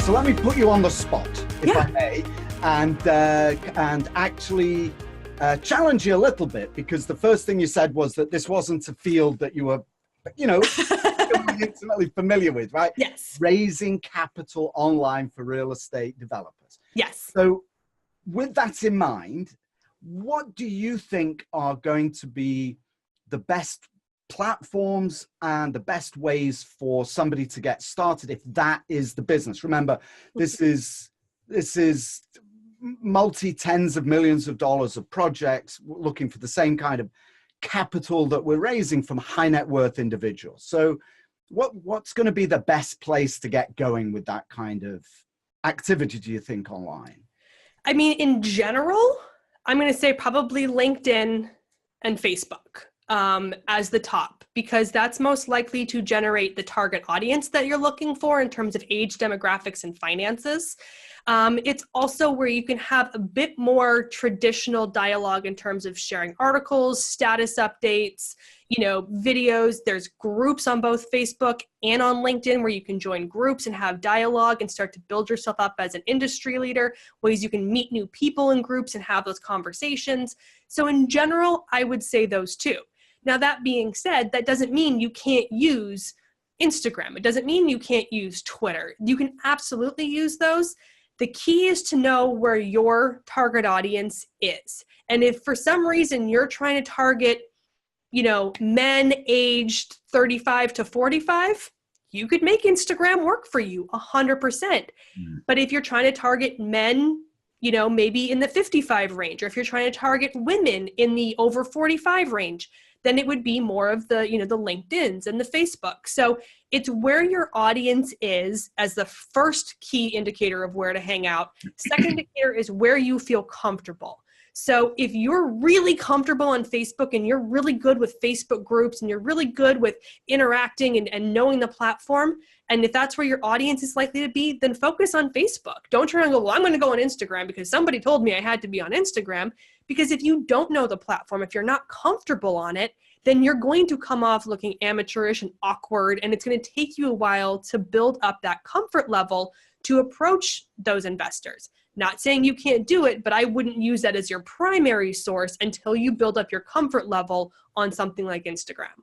So let me put you on the spot, if I may, and actually challenge you a little bit, because the first thing you said was that this wasn't a field that you were, intimately familiar with, right? Yes. Raising capital online for real estate developers. Yes. So with that in mind, what do you think are going to be the best platforms and the best ways for somebody to get started if that is the business? Remember, this is multi tens of millions of dollars of projects looking for the same kind of capital that we're raising from high net worth individuals. So what's going to be the best place to get going with that kind of activity, do you think, online? I mean, in general, I'm going to say probably LinkedIn and Facebook as the top, because that's most likely to generate the target audience that you're looking for in terms of age, demographics, and finances. It's also where you can have a bit more traditional dialogue in terms of sharing articles, status updates, videos. There's groups on both Facebook and on LinkedIn where you can join groups and have dialogue and start to build yourself up as an industry leader, ways you can meet new people in groups and have those conversations. So in general, I would say those two. Now, that being said, that doesn't mean you can't use Instagram. It doesn't mean you can't use Twitter. You can absolutely use those. The key is to know where your target audience is. And if for some reason you're trying to target, men aged 35 to 45, you could make Instagram work for you 100%. But if you're trying to target men, maybe in the 55 range, or if you're trying to target women in the over 45 range, then it would be more of the, the LinkedIns and the Facebook. So it's where your audience is as the first key indicator of where to hang out. Second indicator is where you feel comfortable. So if you're really comfortable on Facebook and you're really good with Facebook groups and you're really good with interacting and knowing the platform, and if that's where your audience is likely to be, then focus on Facebook. Don't try and go, well, I'm going to go on Instagram because somebody told me I had to be on Instagram. Because if you don't know the platform, if you're not comfortable on it, then you're going to come off looking amateurish and awkward, and it's going to take you a while to build up that comfort level to approach those investors. Not saying you can't do it, but I wouldn't use that as your primary source until you build up your comfort level on something like Instagram.